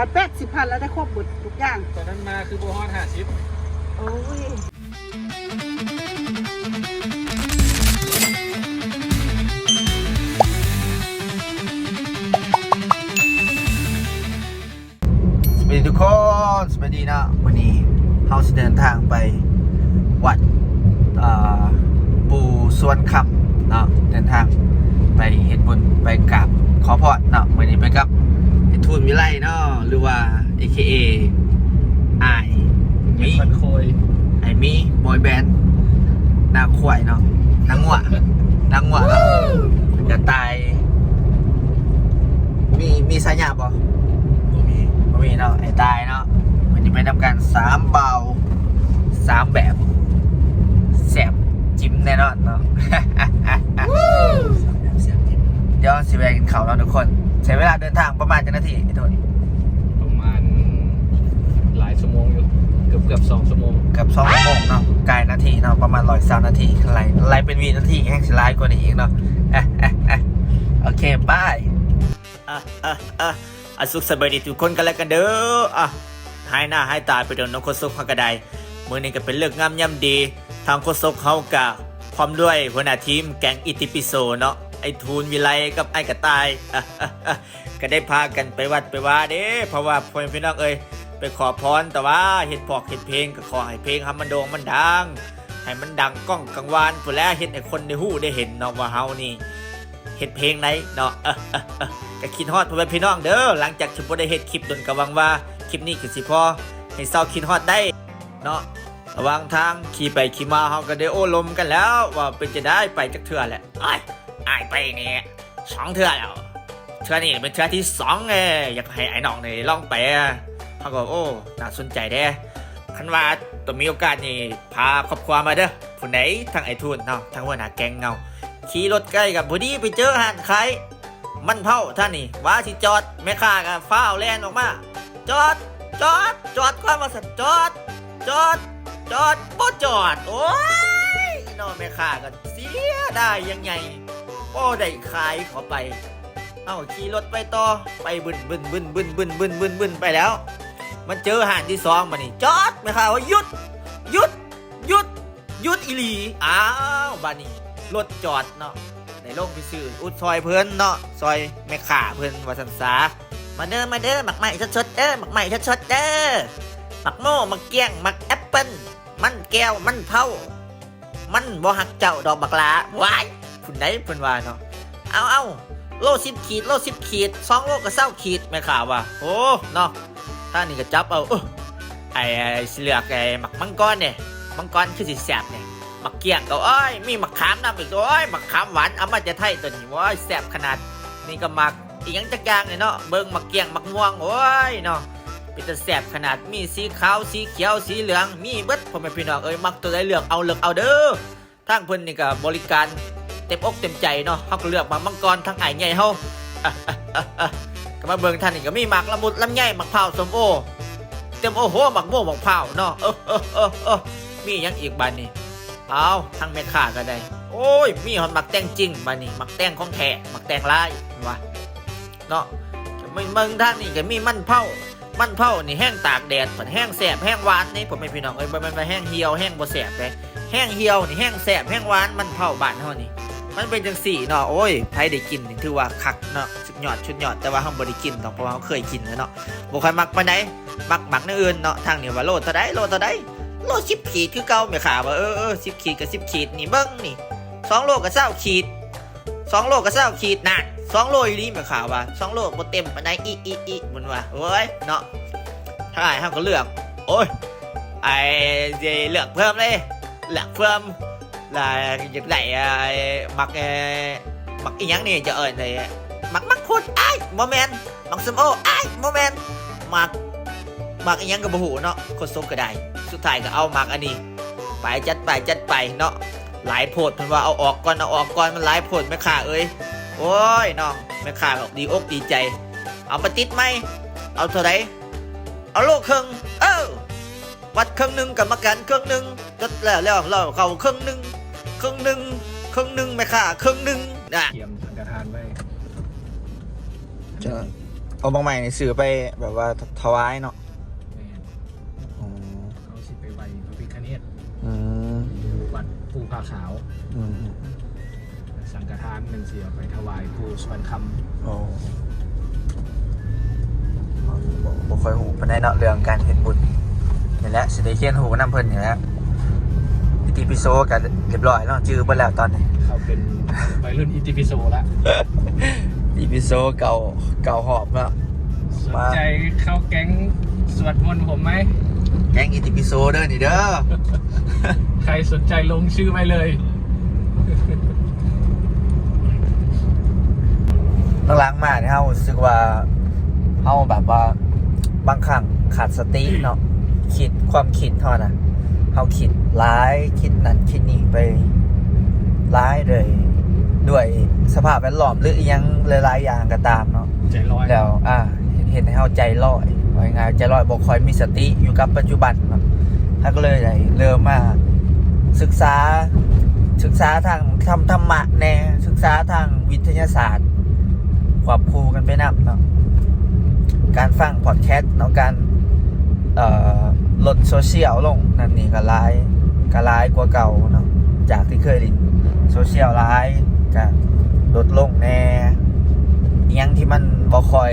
คัน80,000แล้วได้ครบหมดทุกอย่างตอนนั้นมาคือโบฮอด50โอ้ยสวัสดีทุกคนสวัสดีนะวันนี้เราจะเดินทางไปวัดปู่สวนคำเนาะเดินทางไปเฮ็ดบุญไปกราบขอพรเนาะวันนี้ไปกับไอ้ทูนวิไลเนาะหรือว่า AKA ไอ้มี มันโคย ไอ้มีบอยแบนด์นางขวายเนาะนางงัวนางงัวเนาะจะตายมีสายหยาบป่ะบ่มีเนาะไอ้ตายเนาะวันนี้ไปทำการ3 เบา 3 แบบแสบจิ้มแน่นอนเนาะ เดี๋ยวสิไปกินข้าวเราทุกคนใช้เวลาเดินทางประมาณกี่นาทีไอ้ตัวนี้ ประมาณหลายชั่วโมงอยู่เกือบ2 ชั่วโมงเกือบ2 ชั่วโมงเนาะไกลนาทีเนาะประมาณ103 นาทีไล่เป็นวีนาทีแห้งสิไล่กว่านี้อีกเนาะโอเคบายสุขสบายดีทุกคนกันแล้วกันเด้อหายหน้าหายตาไปโดนน้องโคซุกเขากระไดมื้อนี้ก็เป็นเลิกงามย่ำดีทางโคซุกเขากะพร้อมด้วยหัวหน้าทีมแก๊งอิติปิโสเนาะไอ้ทูนวิไลกับไอ้กระต่ายก็ได้พากันไปวัดไปว่าเด้เพราะว่าพ่อพี่น้องเอ้ยไปขอพรแต่ว่าเฮ็ดเพลงก็ขอให้เพลงให้มันโด่งมันดังให้มันดังก้องกังวานพุ่นแล้วเฮ็ดให้คนได้ฮู้ได้เห็นเนาะว่าเฮานี่เฮ็ดเพลงไหนเนาะก็คิดฮอดพ่อพี่น้องเด้อหลังจากที่บ่ได้เฮ็ดคลิปดนก็หวังว่าคลิปนี้ก็สิพอให้เซาคิดฮอดได้เนาะระหว่างทางขี่ไปขี่มาเฮาก็ได้โอ้ลมกันแล้วว่าเป็นจะได้ไปจักเทื่อแหละอ้ายไปนี่2 เทื่อแล้วเทื่อนี้เป็นเทื่อที่2อยากให้ไอ้น้องนี่ลองไปเฮาก็โอ้น่าสนใจเด้คันว่าต้องมีโอกาสนี่พาครอบครัวมาเด้อผู้ใดทั้งไอ้ทูนเนาะทั้งหัวหน้าแก๊งเนาะขี่รถใกล้กับพอดีไปเจอร้านขายมันเผาท่านนี่ว่าสิจอดแม่ค้าก็ฟ้าวแล่นออกมาจอดก่อนว่าสัตว์จอดบ่จอดโอ้ยน้องแม่ค้าก็เสียได้ยังไงบ่ได้ขายเข้าไปขี่รถไปต่อไปบึนไปแล้วมันเจอหานที่2มานี่จอดแม่ค้าว่าหยุดอีหลีบ้านนี้รถจอดเนาะได้ลงไปซื้ออุดซอยเพิ่นเนาะซอยแม่ค้าเพิ่นว่าซั่นซามาเด้อหมักใหม่สดๆเด้อหมักใหม่สดๆเด้อหมักโม่หมักเกี้ยงหมักแอปเปิ้ลมันแก้วมันเผามันบ่หักเจ้าดอกบักหลาว้ายพุ่นใดเพิ่นว่าเนาะเอาโล10 ขีดโล10 ขีด2 โลก็20 ขีดแม่ค้าว่าโอ้เนาะท่านี่ก็จับเอาไอ้สิเลือกไอ้หมักมังกรเนี่ยมังกรคือสิแซ่บเนี่ยหมักเกี้ยงก็มีหมักขามนำอีกหมักขามหวานเอามาจะไทยตัวนี้ว้ายแซ่บขนาดนี่ก็หมักอีหยังจักอย่างเนี่ยเนาะเบิ่งหมักเกี้ยงหมักม่วงโอ้ยเนาะเป็นตาแซ่บขนาดมีสีขาวสีเขียวสีเหลืองมีเบิดพ่อแม่พี่น้องมักตัวใดเลือกเอาเด้อทางเพิ่นนี่ก็บริการเต็มอกเต็มใจเนาะเฮาก็เลือกหมักมังกรทั้งไอ้ใหญ่เฮาก็มาเบิ่งท่านนี่ก็มีหมักละมุดลำไยหมักเผาส้มโอเต็มโอ้โหหมักม่วงหมักเผาเนาะมีหยังอีกบัดนี้ทั้งแม่ค้าก็ได้โอ้ยมีหอมหมักแตงจริงบัดนี้หมักแตงของแท้หมักแตงลายว่าเนาะเมืองทางนี่ก็มีมันเผานี่แห้งตากแดดผัดแห้งแสบแห้งหวานนี่ผมไม่พี่น้องมันแห้งเหี่ยวแห้งบ่แสบเลยแห้งเหี่ยวนี่แห้งแสบแห้งหวานมันเผาบ้านเฮานี่มันเป็นจังสี่เนาะโอ้ยใครได้กินนี่ถือว่าคักเนาะชุดยอดแต่ว่าเฮาบ่ได้กินเพราะว่าเฮาเคยกินแล้วเนาะบ่ค่อยมักปานใดมักในอื่นเนาะทางนี่ว่าโลเท่าใดโล10 ขีดคือเก่าแม่ค้าว่า10 ขีดกับ10 ขีดนี่เบิ่งนี่2 โลกับ20 ขีด2 โลกับ20 ขีดนั่น2 โลอีหลีแม่ค้าว่า2 โลบ่เต็มปานใดอีมันว่าโอ้ยเนาะถ้าเฮาก็เลือกโอ้ยเลือกเพิ่มเลยเลือกเพิ่มlà giật lại mặcอีหยังนี่จะเลยมักคนmoment มักสมโอmoment มักอีหยังก็บ่ฮู้เนาะคนส่งก็ได้สุดท้ายก็เอามักอันนี้ไปจัดไปเนาะหลายโพดเพิ่นว่าเอาออกก่อนมันหลายโพดแม่ค้าโอ้ยน้องแม่ค้าก็ดีอกดีใจเอาไปติดไหมเอาเท่าไหร่เอาโลครึ่งวัดครึ่งนึงกรรมการครึ่งนึงจัดแล้วเราเข้าครึ่งนึงแม่ค้าครึ่งนึงนะเตรียมสังฆทานไว้ จะ เอาบางใหม่นี่ซื้อไปแบบว่าถวายเนาะ แม่น อ๋อ เขาสิไปไว้พระพิฆเนศ อืม อยู่วัดภูผาขาว อืม สังฆทานหนึ่งเสียไปถวายภูสวรรณค โอ้บ่ค่อยหูปานใดเนาะเรื่องการเฮ็ดบุญนี่แหละสิได้เขียนหูนำเพิ่นนี่แหละอิติปิโสก็เรียบร้อยแล้วจื้อเบิดแล้วตอนนี้ ำเขาเป็นวัยรุ่นอิติปิโสละ อิติปิโสเก่าหอบแล้ว สนใจเข้าแก๊งสวดมนต์ผมไหม แก๊งอิติปิโสเด้อนี่เด้อ ใครสนใจลงชื่อไว้เลย หลังๆมาเนี่ยเฮารู้สึกว่าเฮาแบบว่าบางครั้งขาดสติเนาะความคิดเฮานะเฮาคิดร้ายคิดนั่นคิดนี่ไปร้ายเลยด้วยสภาพแวดล้อมหรืออีหยังหลายๆอย่างก็ตามเนาะ ใจร้อย แล้วเห็นให้เฮาใจลอยว่าง่ายๆใจลอยบ่ค่อยมีสติอยู่กับปัจจุบันเนาะเฮาก็เลยได้เริ่มมาศึกษาทางธรรมะแน่ศึกษาทางวิทยาศาสตร์ควบคู่กันไปนำเนาะการฟังพอดแคสต์เนาะการลดโซเชียลลงนั่นนี่ก็ร้ายกว่าเก่าเนาะจากที่เคยเล่นโซเชียลร้ายก็ลดลงแน่อิหยังที่มันบ่ค่อย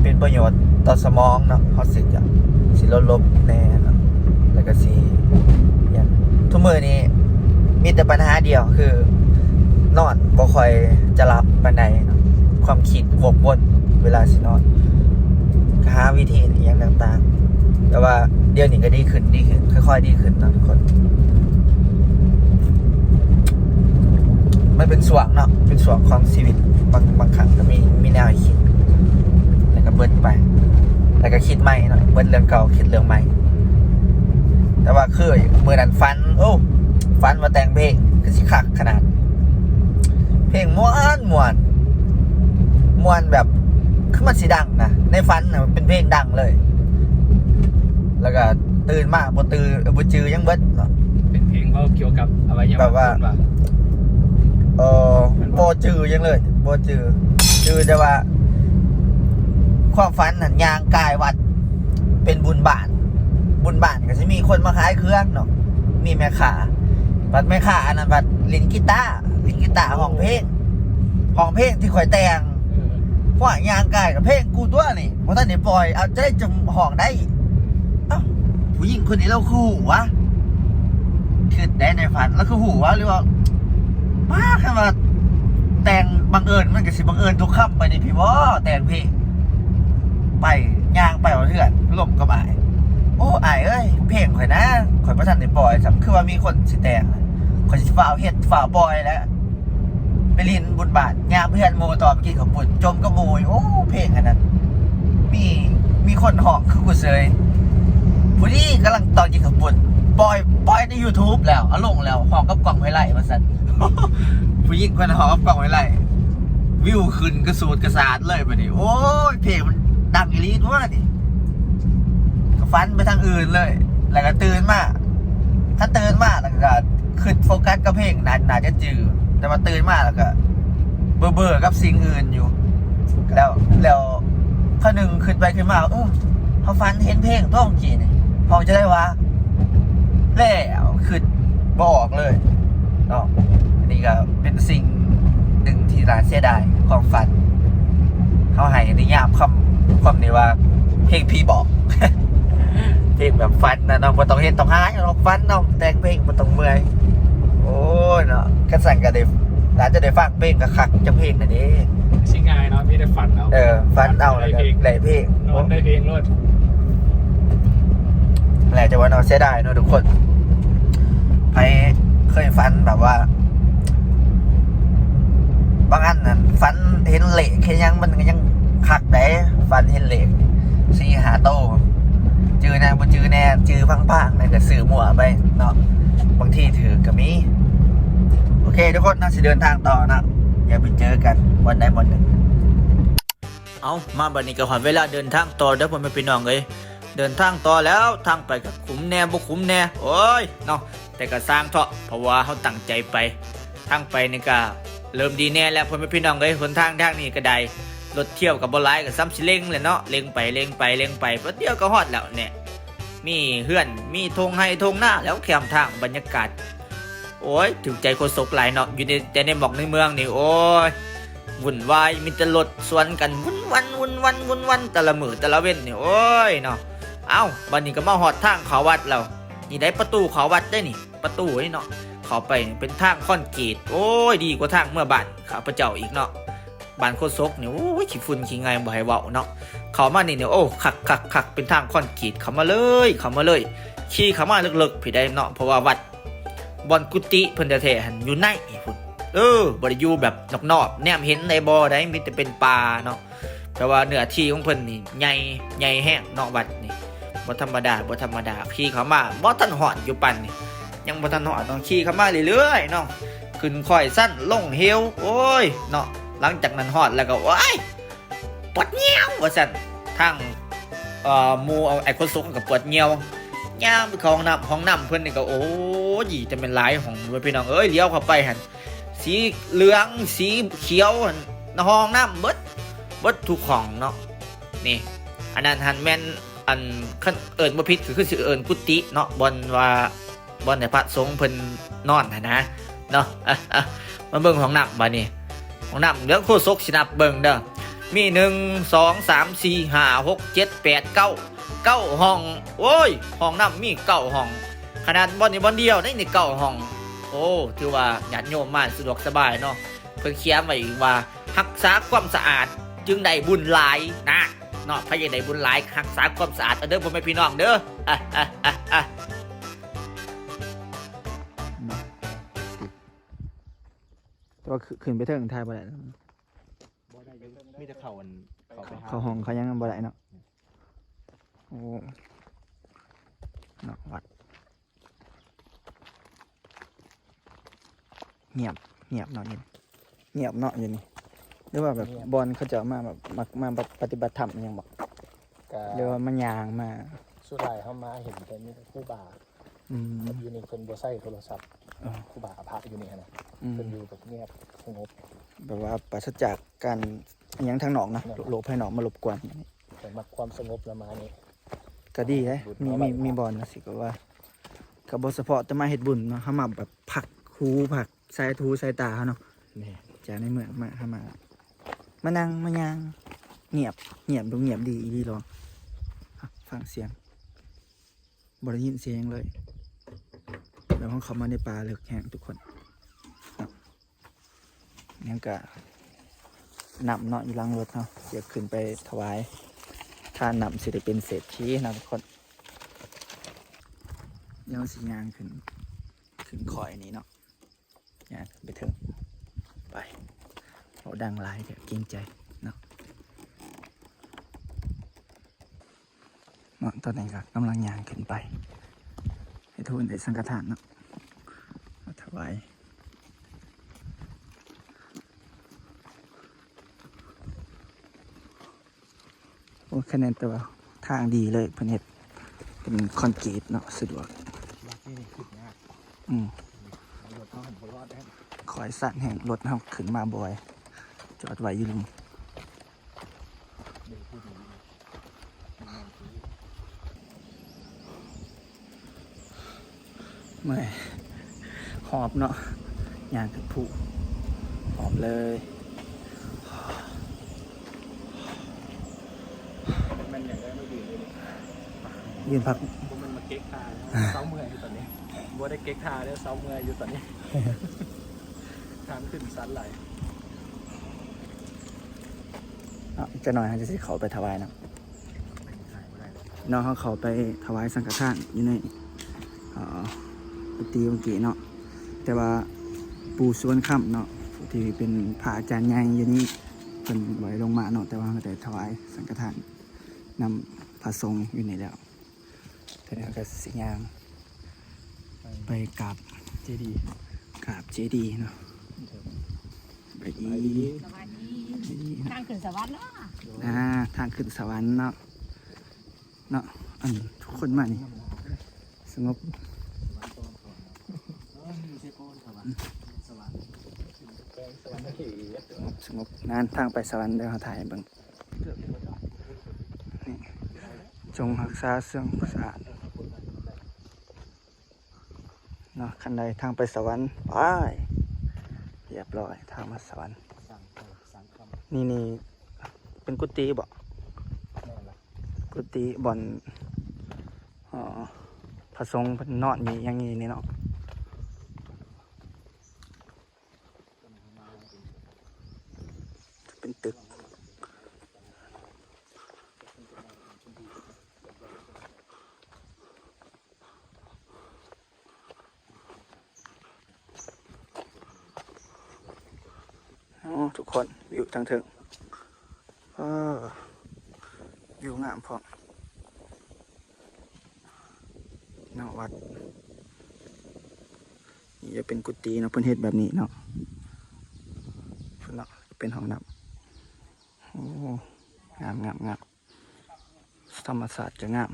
เป็นประโยชน์ต่อสมองเนาะเฮาสิลดลงแน่เนาะแล้วก็สิอย่างทุกมื้อนี้มีแต่ปัญหาเดียวคือนอนบ่ค่อยจะหลับปานใดเนาะความคิดวกวนเวลาสินอนก็หาวิธีอหย่างต่างๆแต่ว่าเดี๋ยวนี้ก็ดีขึ้นค่อยๆดีขึ้นเนาะทุกคนมันเป็นส่วงเนาะเป็นส่วงของชีวิตบางครั้งก็มีแนวให้คิดแล้วก็เบิดไปแล้วก็คิดใหม่เนาะเบิดเรื่องเก่าคิดเรื่องใหม่แต่ว่าคือมื้อนั้นฝันว่าแต่งเพลงคือสิคักขนาดเพลงม่วนแบบคือมันสิดังนะในฝันนะมันเป็นเพลงดังเลยแล้วก็ตื่นมาบ่จือยังเบิดเนาะ เป็นเพลงว่าเกี่ยวกับอวัยวะ แบบว่า เพศว่ะ บ่จือยังเลยบ่จือแต่ว่า ความฝันนั่นย่างกายวัดเป็นบุญบ้านก็สิมีคนมาขายเครื่องเนาะมีแม่ค้าบัดแม่ค้าอันนั้นบัดเล่นกีตาร์ห้องเพลงที่ข่อยแต่ง ว่ายางกายกับเพลงกูตัวนี่เพราะท่านนี่ปล่อยเอาจะได้จำห้องได้เอ้าผู้หญิงคนนี้เราคือหูวะคือได้ในฝันแล้วคือหูวะหรือว่าบ้าแค่ว่าแต่งบังเอิญมันก็สิบังเอิญทุกค่ำไปในพี่ว่าแต่งเพลงไปยางไปเอาเถื่อนล่มก็บ่ายโอ้อายเอ้ยเพลงข่อยนะข่อยพระท่านนี่ปล่อยสัมคือว่ามีคนสิแต่งข่อยสิฝ่าวเฮ็ดฝ่าวปล่อยแล้วไปเรียนบุญบาทงานเพื่อนโมต่อไปกินกับปุ่นจมกับโมยโอ้เพลงอันนั้นมีคนห้องคือกูเซยผู้นี้กำลังตอนกินกับปุ่นปล่อยใน YouTube แล้วเอาลงแล้วห้องกับกล่องไว้ไล่มาสั่น ผู้หญิงคนห้องกับกล่องไว้ไล่วิวขึ้นกระสูดกระสาดเลยไปดิโอ้ยเพลงมันดังอีหลีตัวดิก็ฟันไปทางอื่นเลยแล้วก็ตื่นมาถ้าตื่นมาแล้วก็ขึ้นโฟกัสกับเพลงน่าจะจืดแต่มาตื่นมาแล้วก็เบื่อกับสิ่งอื่นอยู่แล้วข้อหนึ่งขึ้นไปขึ้นมาเขาฟันเห็นเพลงต้องกี่นี่พอจะได้ว่าแล้วขึ้นบอกเลยเนาะอันนี้ก็เป็นสิ่งหนึ่งที่น่าเสียดายความฝันเขาให้นิยามความนี้ว่าเพลงพี่บอก เพลงแบบฟันนะเนาะบ่ต้องเห็นต้องหายเราฟันเนาะแต่งเพลงบ่ต้องเมื่อยโอ้ยเนาะกระสั่งกระเดฟหลานจะได้ฟังเพลงกระคักจะเพลงน่ะดิ ชิง่ายเนาะพี่ได้ฝันเอา ฟันเอาแล้วก็ไหลเพลง นอนได้เพลงรถ แหละจะว่าเนาะเสียดายเนาะทุกคนไปเคยฟันแบบว่าบางอันนั่นฟันเห็นเหล็กแค่ยังมันก็ยังคักได้ฟันเห็นเหล็ก4-5 โตจือแน่บ่จือแน่จือพังๆนั่นก็ซื้อมั่วไปเนาะบางทีถือก็มีโอเคทุกคนน่าจะเดินทางต่อนะอย่าไปเจอกันวันใดวันหนึ่งเอามาบัดนี้ก็หอนเวลาเดินทางต่อเด้อพ่อแม่พี่น้องเอ้ยเดินทางต่อแล้วทางไปกับขุมแน่บ่ขุมแน่โอ้ยเนาะแต่ก็สร้างเถาะเพราะว่าเขาตั้งใจไปทางไปนี่ก็เริ่มดีแน่แล้วพ่อแม่พี่น้องเอ้ยหนทางนี้ก็ได้ รถเที่ยวกับบอลไลกับซ้ำสิเล็งเลยเนาะเล็งไปเล็งไปเล็งไปแป๊บเดียวก็ฮอดแล้วเนี่ยมีเฮือนมีธงไฮธงหน้าแล้วแคมทางบรรยากาศโอ้ยถึงใจคนสกหลายเนาะอยู่ในแต่ในหมอกในเมืองนี่โอ้ยวุ่นวายมีแต่รถสวนกันวุ่นวันแต่ละมือแต่ละเว้นนี่โอ้ยเนาะเอ้าบัดนี้ก็มาฮอดทางเขาวัดแล้วนี่ได้ประตูเขาวัดได้นี่ประตูนี่เนาะเข้าไปเป็นทางคอนกรีตโอ้ยดีกว่าทางเมื่อบ้านข้าพเจ้าอีกเนาะบ้านโคซกเนี่ยโอ้ยขี้ฝุ่นขี้ไงบ่ให้เว้าเนาะเข้ามานี่เนี่ยโอ้คักเป็นทางคอนกรีตเข้ามาเลยขี่เข้ามาลึกๆพี่ได้เนาะเพราะว่าวัดบอนกุฏิเพิ่นแท้ๆหั่นอยู่ในพุ่นบ่ได้อยู่แบบนอกๆแนมเห็นในบ่ได้มีแต่เป็นป่าเนาะแต่ว่าเนื้อที่ของเพิ่นนี่ใหญ่แห้งนอกวัดนี่บ่ธรรมดาขี่เข้ามาบ่ทันฮอดอยู่ปั่นนี่ยังบ่ทันฮอดต้องขี่เข้ามาเรื่อยๆเนาะขึ้นค่อยสั้นลงเฮวโอ้ยเนาะหลังจากนั้นฮอดแล้วก็ว้ายปวดเงี้ยวว่าซั่นทางหมู่ไอ้คนสุกก็ปวดเงี้ยวย่างไปเข้าห้องน้ำเพิ่นนี่ก็โอ้ยจะเป็นหลายของพี่น้องเอ้ยเลี้ยวเข้าไปหั่นสีเหลืองสีเขียวหั่นห้องน้ำเบิดทุกของเนาะนี่อันนั้นหั่นแม่นอันขั้นเอิ้นบ่ผิดคือสิเอิ้นกุฏิเนาะบ่อนให้พระสงฆ์เพิ่นนอนหั่นนะเนาะมาเบิ่งห้องน้ำบัดนี้ห้องน้ำเดี๋ยวโคศกสินับเบิ่งเด้อมี1 2 3 4 5 6 7 8 9ห้องโอ้ยห้องน้ำมี9ห้องขนาดบ่อนนี่บ่อนเดียวนี่9ห้องโอ้ถือว่าญาติโยมมาสะดวกสบายเนาะเพิ่นเขียนไว้อีกว่ารักษาความสะอาดจึงได้บุญหลายนะเนาะพระยังได้บุญหลายรักษาความสะอาดเด้อพ่อแม่พี่น้องเด้อตัวขึ้นไปเถิงทายบ่ได้ มีแต่เขาไปหา เขาห้องเขายังบ่ได้เนาะโอ้เนาะวัดเงียบเนาะเงียบเนาะอย่างนี้หรือว่าแบบบอลเขาจะมาแบบมาปฏิบัติธรรมอยังบอกหรือว่ามันยางมา สุดท้ายเขามาเห็นแต่มีครูบาอยู่ในคนบ่ใช้โทรศัพท์ครูบาพระอยู่นี่นะเพิ่นอยู่แบบเงียบสงบแบบว่าปราศจากการอิหยังทางนอกนะโลกภายนอกมารบกวน แต่มักความสงบละมานี่ ก็ดีเลยมีบอลนะสิก็ว่ากับบเฉพาะแต่มาเฮ็ดบุญเนาะเขามาแบบผักหูผักใส่ทูใส่ตาเขาเนาะจากในเมืองมาเข้ามานั่งมายางเงียบดูเงียบดีอีดีหรอฟังเสียงบ่ได้ยินเสียงเลยแล้วเขามาในป่าเลือกแห้งทุกคนยังกะนำเนาะอยู่หลังรถเนาะเสียขึ้นไปถวายถ้านำสิได้เป็นเศรษฐีนะทุกคนยังสิยางขึ้นคอยนี้เนาะยางไปถึงไปเขาดังหลายเดี๋ยวเกรงใจเนาะตอนนี้ก็กำลังยางขึ้นไปให้ทุนได้สังฆทานเนาะถวายโอ้คะแนนตัวทางดีเลยเพื่อนเห็ดเป็นคอนกรีตเนาะสะดวกคอยสั่นแห่งรถเขาขึ้นมาบ่อยจอดไว้อยู่ลุงเมื่อยหอบเนาะยางขึ้นผู้หอบเลยมันอย่างได้ไม่ดีเลยยืนพักมันมาเก๊กทาเซาเมื่อยอยู่ตอนนี้บัวได้เก๊กทาแล้วเซาเมื่อยอยู่ตอนนี้ทางขึ้นสันไหลจะหน่อยเขาจะสิเขาไปถวายเนาะน้องเขาไปถวายสังฆทานอยู่ในกุฏิเมื่อกี้เนาะแต่ว่าปู่สวนค่ำเนาะที่เป็นพระอาจารย์ใหญ่อยู่นี่เป็นไหวลงมาเนาะแต่ว่าแต่ถวายสังฆทานนำพระสงฆ์อยู่นี่แล้วแต่แล้วก็สิยางไปกราบเจดีย์เนาะไปดีทางขึ้นสวรรค์เนาะทางขึ้นสวรรค์เนาะอันทุกคนมานี่สงบ สงบงานทางไปสวรรค์เดี๋ยวเขาถ่ายให้เบิ่งนี่จงรักษาเสื่องสะอาดเนาะคันใดทางไปสวรรค์ไปเรียบร้อยทางมาสวรรค์นี่เป็นกุฏิบ่กุฏิบ่อนพระสงฆ์นอนอยู่อย่างนี้นี่เนาะเป็นตึกทุกคนวิวทางถึงวิวงามพอเนาะวัดนี่จะเป็นกุฏิเนาะเพิ่นเฮ็ดแบบนี้เนาะเป็นห้องน้ำโอ้งามธรรมศาสตร์จะงาม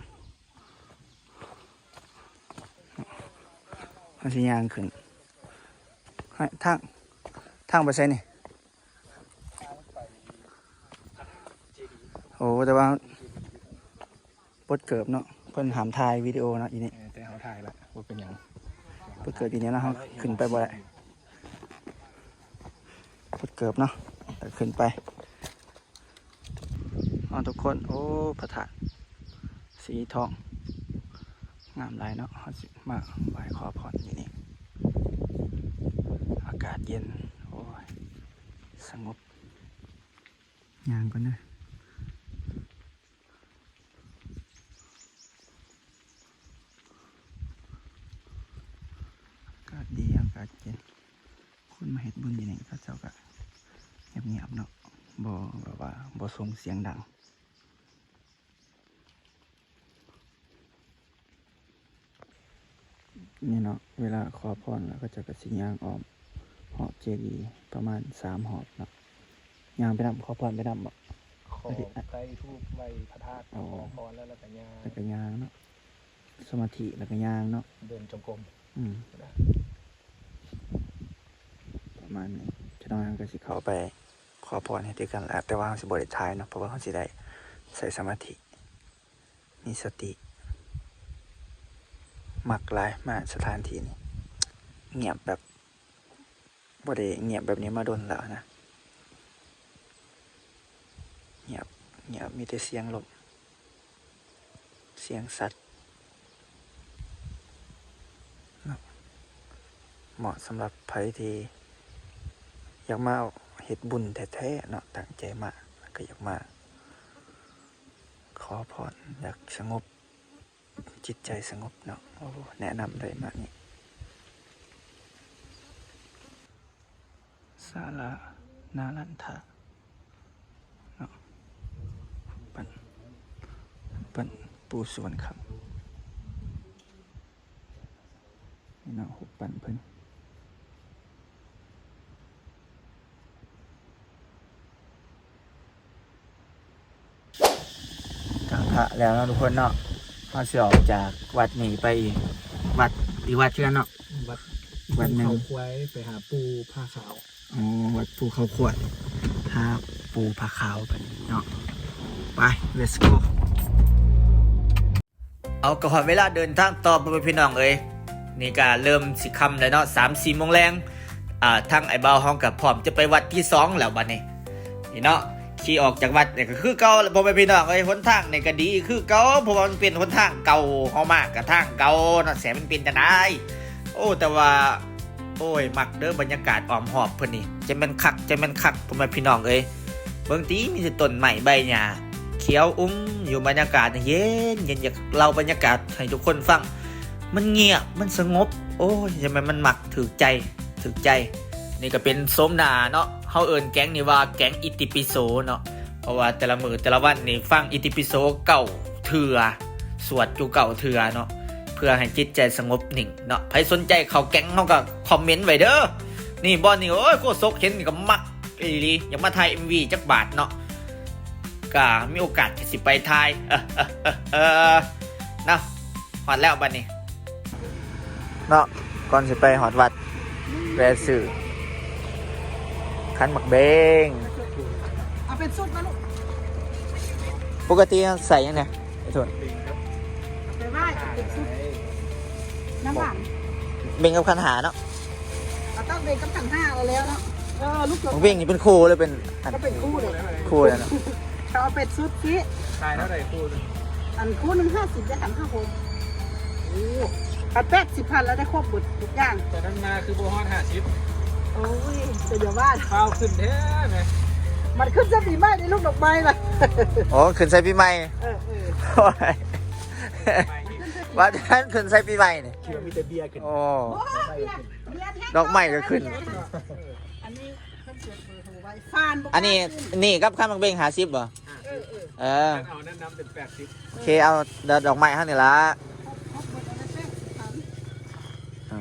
มันสิย่างขึ้นทางไปใช่นี่โอ้แต่ว่าปดเกิบเนาะเพิ่นหามถ่ายวิดีโอเนาะอีนี่แต่เขาถ่ายละว่าเป็นอย่างปดเกิบอีนี้เนาะเขาขึ้นไปบ่ได้ปดเกิบเนาะแต่ขึ้นไปทุกคนโอ้พระธาตุสีทองงามหลายเนาะเขาสิมาไหว้ขอพรที่นี่อากาศเย็นโอ้ยสงบย่างก่อนนะอากาศดีอากาศเย็นคนมาเฮ็ดบุญอย่างนี้เขาเจ้าก็เงียบๆเนาะบ่แบบว่าบ่ส่งเสียงดังนี่เนาะเวลาขอพรแล้วก็จะกระสิย่างออมหอบเจดีย์ประมาณ3 หอบเนาะย่างไปนำขอพรไปนำบ่ขอไปทูบไว้พระธาตุขอพรแล้วก็ย่างเนาะสมาธิแล้วก็ย่างเนาะเดินจงกรมประมาณนี้จะต้องก็สิเข้าไปขอพรให้ด้วยกันแล้วแต่ว่าเขาสิบ่ได้ถ่ายเนาะเพราะว่าเขาสิได้ใส่สมาธิมีสติมักหลายมาสถานที่นี้เงียบแบบบ่ได้เงียบแบบนี้มาโดนแล้วนะเงียบมีแต่เสียงลมเสียงสัตว์เหมาะสำหรับใครที่อยากมาเฮ็ดบุญแท้ๆเนาะตั้งใจมาก็อยากมาขอพรอยากสงบจิตใจสงบเนาะโอ้แนะนำเลยมานี่ศาลานาลันทาเนาะปันปูสวนครับนี่เนาะหุบปันเพิ่นกางพระแล้วเนาะทุกคนเนาะเขาสิออกจากวัดนี้ไปวัดอีวัดเชื่อเนาะวัดหนึ่งเขาควายไปหาปูผ้าขาววัดปูเขาขวดหาปูผ้าขาวกันเนาะไป let's go เอาก่อนเวลาเดินทางต่อไปพี่น้องเอ้ยนี่ก็เริ่มสิค่ำแล้วเนาะ 3-4 โมงแรงทางไอ้เบาห้องกับพร้อมจะไปวัดที่2แล้วบัดนี้นี่เนาะขี่ออกจากวัดเนี่ยก็คือเก่าแล้วพ่อแม่พี่น้องเอ้ยหนทางเนี่ยก็ดีคือเก่าเพราะว่ามันเป็นหนทางเก่าเฮามากกับทางเก่าเนาะแสมันเป็นจังได๋โอ้แต่ว่าโอ้ยมักเด้อบรรยากาศอ้อมหอบเพิ่นนี่จะแม่นคักพ่อแม่พี่น้องเอ้ยเบิ่งติมีแต่ต้นไม้ใบหญ้าเขียวอยู่บรรยากาศเย็นอยากเล่าบรรยากาศให้ทุกคนฟังมันเงียบมันสงบโอ้ยทำไมมันมักถึกใจนี่ก็เป็นโสมหน้าเนาะเฮาเอิ้นแก๊งนี่ว่าแก๊งอิติปิโสเนาะเพราะว่าแต่ละมื้อแต่ละวันนี่ฟังอิติปิโสเก่าเถื่อสวดอยู่เก่าเถื่อเนาะเพื่อให้จิตใจสงบนิ่งเนาะใครสนใจเข้าแก๊งเฮาก็คอมเมนต์ไว้เด้อนี่บ่นี่โอ้ยโคซกเห็นนี่ก็มักอีหลีอยากมาถ่าย MV จักบาทเนาะก็มีโอกาสสิไปถ่ายนะฮอดแล้วบัดนี้เนาะก่อนสิไปหอดวัดแวะซื้อ คันหมักเบง เอาเป็นสุดนะลูก ปกติใส่ยังไงไอ้ส่วน ไปไหว้เป็นสุดน้ำหวาน เบงกับคันหาเนาะ เราต้องเบรกกับถังห้าเราแล้วเนาะลูก หมักเบงนี่เป็นคู่เลยเป็น ก็เป็นคู่เลย คู่เลยเนาะ เอาเป็ดสุดสิ ขายเท่าไหร่คู่นึง อันคู่หนึ่ง50ได้ถัง5 ผมโอ้อัน80,000แล้วได้ครบหมดทุกอย่าง แต่ทั้งนาคือโบฮอน50 โอ้ยแต่อย่าว่า เฝ้าขึ้นแท้ไหม มันขึ้นจะปีใหม่ในลูกดอกไม้ล่ะ โอ้ขึ้นใส่ปีใหม่ เออ โอ้ยว่าจะนั้นขึ้นใส่ปีใหม่เนี่ย คิดว่ามีแต่เบียร์ขึ้น โอ้ โอ้ยเบียร์แท้ ดอกไม้ก็ขึ้น อันนี้เพิ่นเสียเบอร์โทรไว้ฟานบอก อันนี้นี่กับคันหมักเบงหาซิบเหรอเออ เอานั่นน้ำเป็น80 โอเคเอาดอกไม้ข้างนี้ละ ครบหมดแล้วได้80,000 อ่า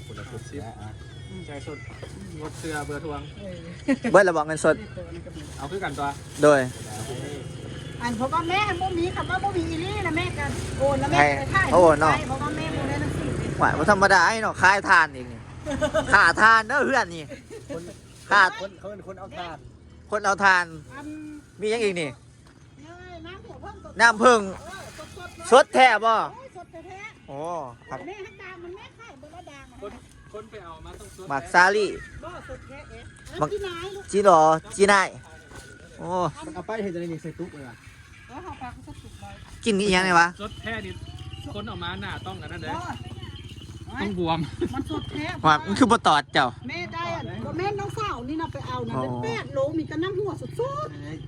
คนละใจสุดงดเสื้อเบอร์ทวง เบิร์ดระบอกเงินสด เอาคือกันตัว โดย อันเพราะว่าแม่บ่มีคำว่าบ่มีอีลี่นะแม่กันโอนแล้วแม่ไปถ่าย โอนเนาะ เพราะว่าแม่บ่ได้หนังสือ หวานธรรมดาไอ้เนาะคายทานอีกนี่ขาทานเด้อเพื่อนนี่ขา คนเขาเป็นคนเอาทาน คนเอาทาน อัน มียังอีกนี่ น้ำหัวเพิ่มสด น้ำผึ้ง ๆ สดแท้บ่ โอ้ยสดแท้ โอ้ผัก ๆแม่ฮักดางมันแม่ขายเบอร์ละดาง คนไปเอามาต้องสด หมักซาลี่ บ่สดแท้เอ๊ะ มัก ที่ไหนลูก จีหรอจีนายโอ้ เอาไปเห็นจะได้มีใส่ตุ๊กเลยว่ะ เออเฮาปลาเขาสดสุกเลย กินอีหยังไงวะ สดแท้ดิคนออกมาหน้าต้องกันนั่นเด้ บ่ ต้องบวม มันสดแท้ หวานมันคือบ่ตอดเจ้า แม่ได้อ่ะบ่แม่น้องสาวนี่นะไปเอานะ อ๋อ เป็น8 โลมีแต่น้ำหัวสด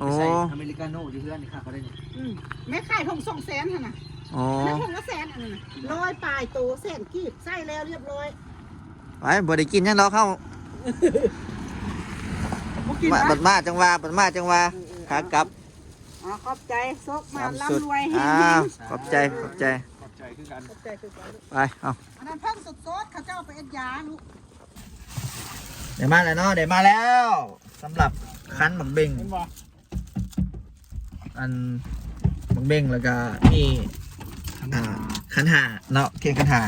โอ้ อเมริกาโน่อยู่เพื่อนนี่ค่ะเขาได้นี่ ๆแม่ขายทง200,000หั่นน่ะ โอ้ แม่ทงละแสนอันนั้นน่ะร้อยปลายโตแสนกีบใส่แล้วเรียบร้อย ไปบ่ได้กินยังดอกเข้า บ่กิน บั นะ ดมาจังหวะบัดมาจังหวะขากลับ อ๋อขอบใจซกมา น้ำสุด ร่ำรวยเฮ อ้าง วขอบใจขอบใจ ขอบใจคือกัน ๆขอบใจคือกันลูก ไปเอา อันนั้นเพิ่งสดๆเขาเจ้าไปเอ็ดยาลูก เดี๋ยวมาแล้วเนาะเดี๋ยวมาแล้วสำหรับคั้นหมักเบง เป็นบ่ อันหมักเบงแล้วก็มีคันหาเนาะเคียงคันหา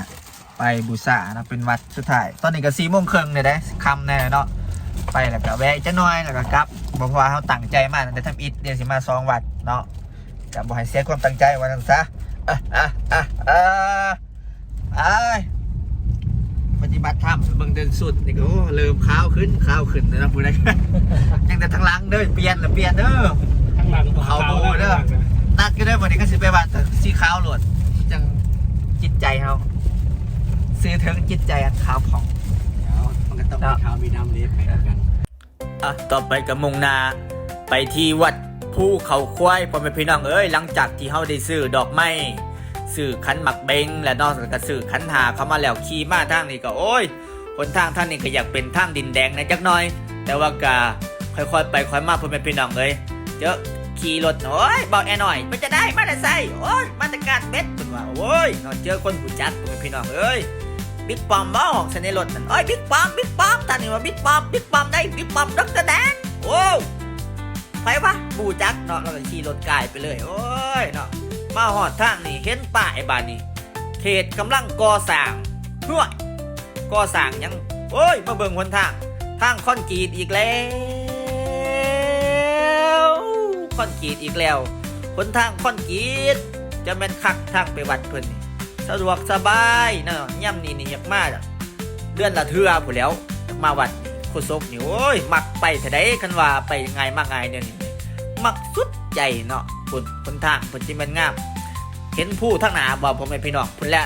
ไปบูชานะเป็นวัดสุดท้ายตอนนี้ก็4:30เนี่ยได้คำแน่เนาะไปแล้วก็แวะจะน้อยแล้วก็กลับบอกว่าเขาตั้งใจมากแต่ทำอิฐเดี๋ยวสิมา2 วัดเนาะก็บ่ให้เสียความตั้งใจว่านั่นซะปฏิบัติธรรมเบิ่งเดินสุดนี่ก็โอ้เริ่มข้าวขึ้นนะผู้ใด ยังแต่ทางหลังเด้อเปลี่ยนเด้อ ข้างหลัง เขาโบเด้อ นัดก็ได้วันนี้ก็สิไปบ้านสีขาวโหลดจังจิตใจเขาซื้อถึงจิตใจอันขาวผ่อง มันก็ต้องมีขาวมีดำเล็บไปกัน ต่อไปกับมุงนาไปที่วัดภูเขาควายพ่อแม่พี่น้องเอ้ยหลังจากที่เขาได้ซื้อดอกไม้ซื้อขันหมักเบงและนอกจากก็ซื้อขันหาเข้ามาแล้วขี่มาทางนี้ก็โอ้ยคนทางท่านนี่ก็อยากเป็นทางดินแดงนะจักหน่อย แต่ว่าก็ค่อยๆไปค่อยมาพ่อแม่พี่น้องเอ้ยเจอขี่รถโอ้ยบอกแอหน่อยมันจะได้มาแต่ใส่โอ้ยมาแต่การเบ็ดเป็นว่าโอ้ยนอนเจอคนหูจักพ่อแม่พี่น้องเอ้ยบิ๊กปอมบ้าของฉันในรถนั่นโอ้ยบิ๊กปอมท่านนี่ว่าบิ๊กปอมได้บิ๊กปอมดรแดงโอ้ไปวะบูจักเนาะเราก็ขี่รถกายไปเลยโอ้ยเนาะมาหอดทางนี่เห็นป้ายบ้านนี่เขตกำลังก่อสร้างเพื่อก่อสร้างยังโอ้ยมาเบิ่งหนทางคอนกรีตอีกแล้วคอนกรีตอีกแล้วหนทางคอนกรีตจะเป็นคักทางไปวัดเพิ่นนี่สะดวกสบายเนาะย่ำนี่อยากมาเดือนละเทื่อผู้นแหล้วมาวัดโคศกนี่โอ้ยมักไปเท่าใดคันว่าไปไงมาไงเนี่ยนี่มักสุดใจเนาะคนทางเพิ่นสิแม่นงามเห็นผู้ทางหน้าบ่พ่อแม่พี่น้องเพิ่นแหละ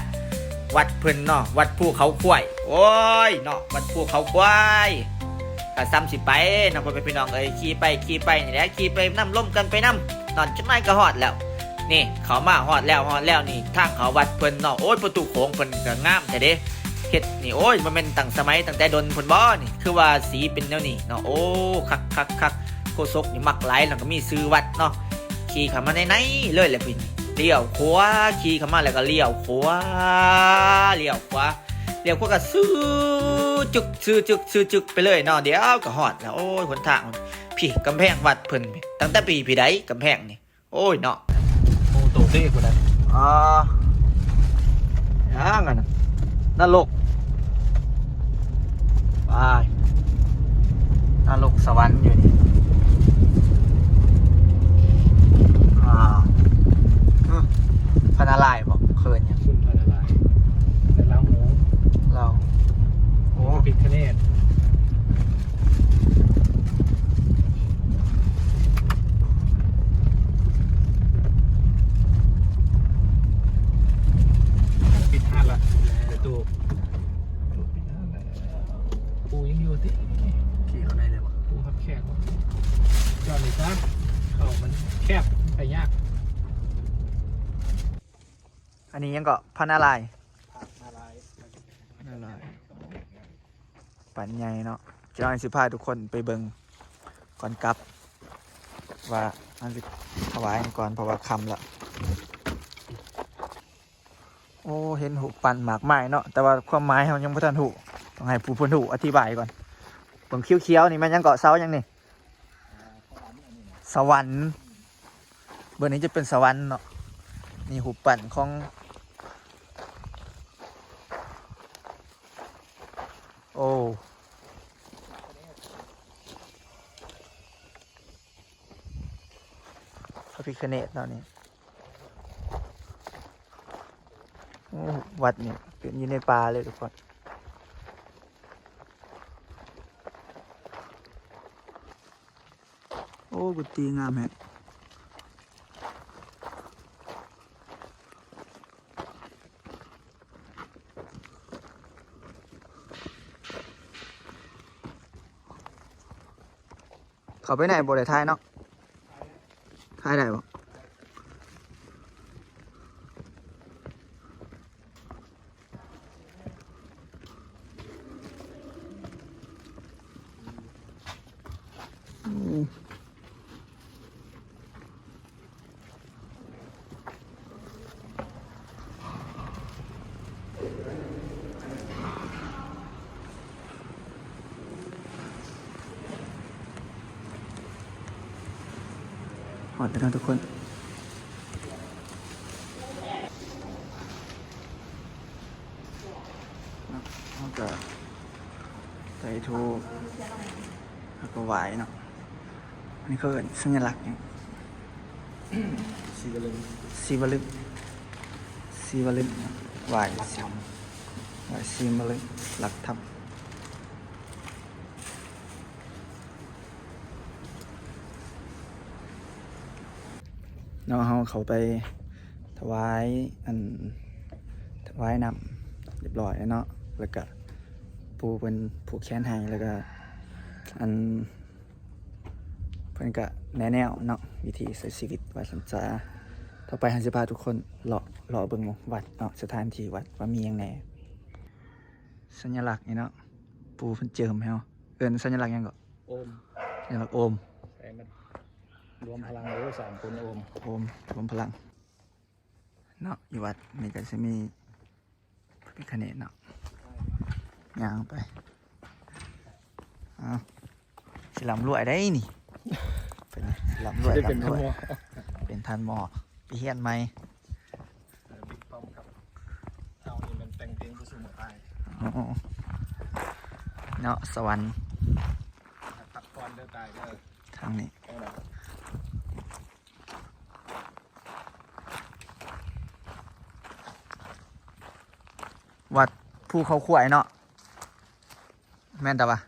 วัดเพิ่นเนาะวัดภูเขาควายโอ้ยเนาะวัดภูเขาควายก็ซ้ำสิไปเนาะพ่อแม่พี่น้องเอ้ยขี่ไปนี่แหละขี่ไปนำล่มกันไปนำตอนจังไดก็ฮอดแล้วนี่เขามาฮอดแล้วนี่ทางเขาวัดเพิ่นเนาะโอ้ยประตูโค้งเพิ่นก็งามแต่เด้เฮ็ดนี่โอ้ยมันเป็นตั้งสมัยตั้งแต่ดนเพิ่นบ่นี่คือว่าสีเป็นแนวนี้เนาะโอ้คักโคศกนี่มักหลายแล้วก็มีซื้อวัดเนาะขี่เข้ามาในเลยแหละพี่เลี้ยวขวาขี่เข้ามาแล้วก็เลี้ยวขวาก็ซื้อจึกไปเลยเนาะเดี๋ยวก็ฮอดแล้วโอ้ยหนทางพี่กำแพงวัดเพิ่นตั้งแต่ปีพี่ใดกำแพงนี่โอ้ยเนาะ โอ้ตัวเด็กคนนั้น ย่างกันนรกไป นรกสวรรค์อยู่นี่พระนารายณ์บอกเคยเนี่ย คุณพาราไลน์แต่เราโห เราโอ้ ปิดคะแนนปิดห้านละเดี๋ยวตูปิดห้านแล้วปูยังอยู่ที่ ขี่เขาได้เลยบอก ปูครับแคบวะจอดเลยครับเขามันแคบไปยาก อันนี้ยังก็พระนารายณ์ มาลาย นารายณ์ปันใหญ่เนาะจะเอาสิพาทุกคนไปเบิงก่อนกลับ ว่าอันสิถวายก่อนเพราะว่าคำละโอ้เห็นหูปั่นหมากไม้เนาะแต่ว่าความหมายเขายังไม่ทันหูต้องให้ผู้เพ้นหูอธิบายก่อนเบิ่งเขียวๆนี่มันยังเกาะเสายังนี่สวรรค์เบอร์นี้จะเป็นสวรรค์เนาะนี่หูปั่นของโอ้พระพิฆเนศตอนนี้โอ้วัดนี่เป็นอยู่ในป่าเลยทุกคนโอ้กุฏิงามแฮะเขาไปไหนบ่ได้ทายเนาะทายได้บ่หอดไปแล้วทุกคนเขาจะใส่ทูบแล้วก็ไหวเนาะอันนี้เขาเรียกสัญลักษณ์เนี่ย สีกระลึง สีวลึกสีวลึกไหวสีไหวสีวลึกหลักทับเนาะเขาไปถวายถวายน้ำเรียบร้อยแล้วเนาะแล้วก็ปูเป็นผูกแขนให้แล้วก็เพื่อนก็แนะแนวเนาะวิธีใช้ชีวิตวัดสันษาต่อไปฮันสิพาทุกคนเลาะเบิ่งวัดเนาะสถานที่วัดว่ามีอย่างแหน่สัญลักษณ์นี่เนาะปูเพิ่นเจิมให้เฮาสัญลักษณ์หยังก็ โอม สัญลักษณ์โอม ใส่มันรวมพลังเลย3 คนโอม โอมรวมพลังเนาะอยู่วัดนี่ก็จะมีพระพิฆเนศเนาะย่างไปสิลำรวยได้นี่เป็นสิลำรวย ได้เป็น ลำร ทั้ง วย หมด เป็นทันหมอไปเฮียนไหม บิ๊กป้อมครับเอานี่มันแต่งเพลงผู้สูงอายุ อ๋อเนาะสวรรค์ ตัดก่อนเด้อตายเด้อ ทางนี้ เอาล่ะ วัดภูเขาขวายเนาะแม่นแต่ปะ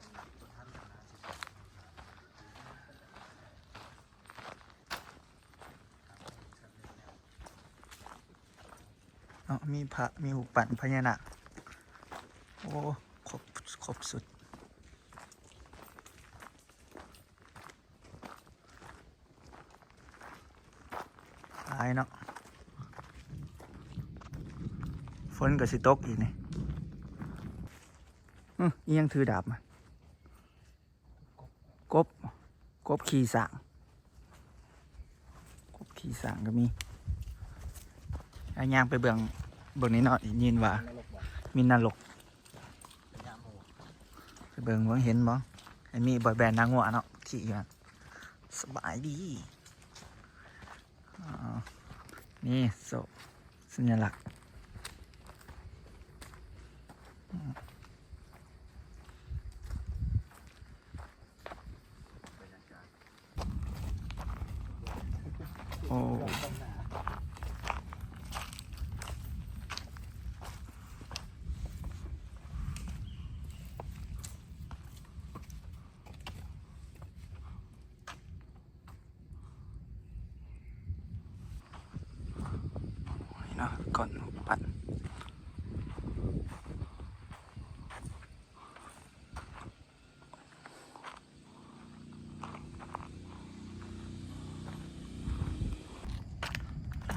มีพระมีหุบปั่นพญานาคโอ้ครบสุดหลายเนาะฝนก็สิตกอีกนี่อียังถือดาบมากบขี่สางก็มีเอาย่างไปเบื้องนี้เนาะยินว่ามีนรกไปเบิ่งเห็นบ่ไอ้มีบอยแบนด์นางหัวเนาะขี่อยู่สบายดีนี่สัญลักษณ์ ก่อนปั่น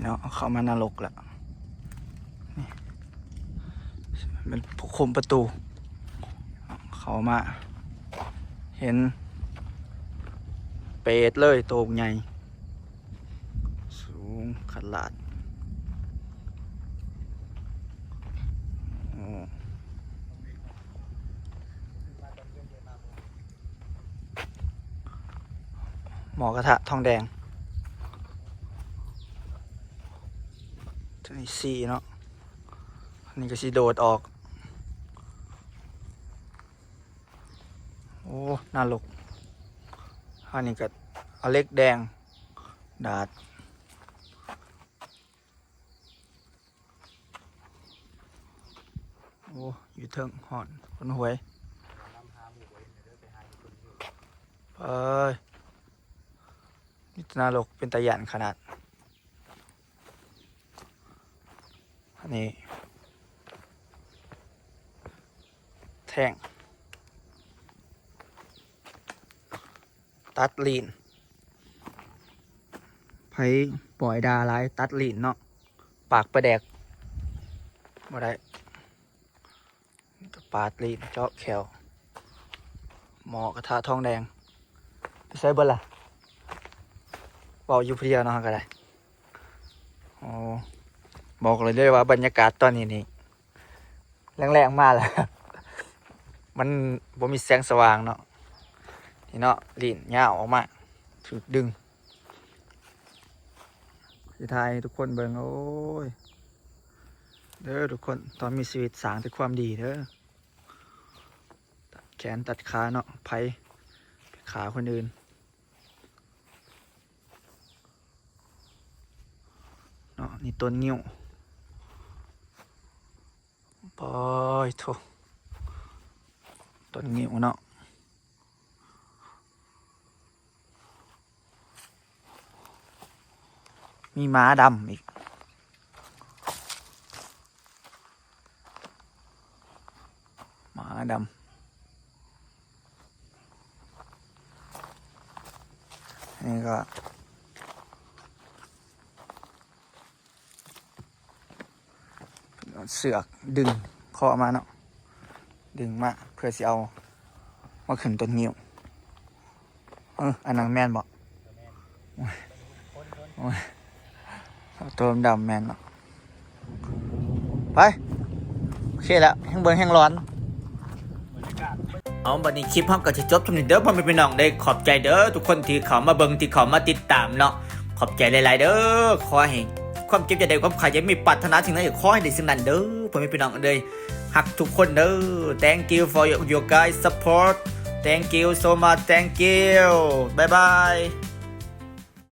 เนาะเข้ามานรกแล้วนี่เป็นคุมประตู เข้ามาเห็นเป็ดเลยโตใหญ่สูงขนาดหมอกระทะทองแดงตัวนี้สี่เนาะอันนี้ก็สีโดดออกโอ้น่าลกอันนี้ก็เอาเล็กแดงดาดโอ้อยู่เทิงหอนคนหวยเอ้ยนี่น่าลกเป็นตะหยันขนาดอันนี้แท่งตัดลีนไผปล่อยดาร้ายตัดลีนเนาะปากประแดกบ่ได้ปาดลีนเจาะแขวหมอกระทะทองแดงไปใช้เบิ้ลล่ะเบาอยู่เพียเนาะก็ได้อ๋อบอกเลยด้วยว่าบรรยากาศตอนนี้นี่แรงๆมากแล้ว มันบ่มีแสงสว่างเนาะนี่เนาะลีนยาวออกมาถูกดึงสุดท้ายทุกคนเบิ่งโอ้ยเด้อทุกคนตอนมีชีวิตสร้างแต่ความดีเด้อตัดแขนตัดขาเนาะไผขาคนอื่นเนาะนี่ต้นงิ้วปล่อยโถต้นงิ้วเนาะมีม้าดำอีกม้าดำนี่ก็เสือกดึงคอมาเนาะดึงมาเพื่อสิเอามาขึ้นต้นงิ้วอันนั้นแม่นบ่โอ้ยตัวดำแมนเนาะไปโอเคแล้วแห้งเบิ่งแห้งร้อน เอาบัดนี้คลิปเฮาก็จะจบสำนี้เด้อพ่อแม่พี่น้องได้ขอบใจเด้อทุกคนที่เข้ามาเบิ่งที่เข้ามาติดตามเนาะขอบใจหลายๆเด้อขอให้ความเจ็บจะได้ความขยันมีปรารถนาสิ่งใดขอให้ได้สิ่งนั้นเด้อพ่อแม่พี่น้องเด้อฮักทุกคนเด้อ thank you for your guys support thank you so much thank you bye bye